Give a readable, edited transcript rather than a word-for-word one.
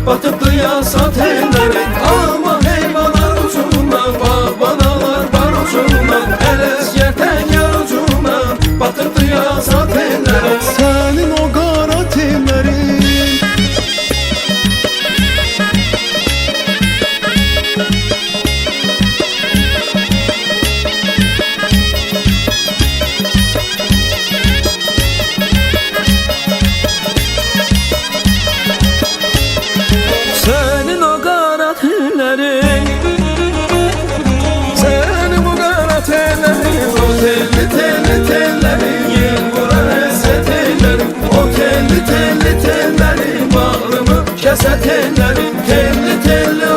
batıp yasat ellerin. Ama heyvanlar ucundan, babanalar var ucundan, eles yerteker ucundan, batıp yasat ellerin. Senin o qara tellərin Senin o qara tellerin, senin o qara tellerin, o telli telli tellerin, yel vuran əsət ellərin. O telli telli tellerin, bağrımı kəsət ellərin. Telli telli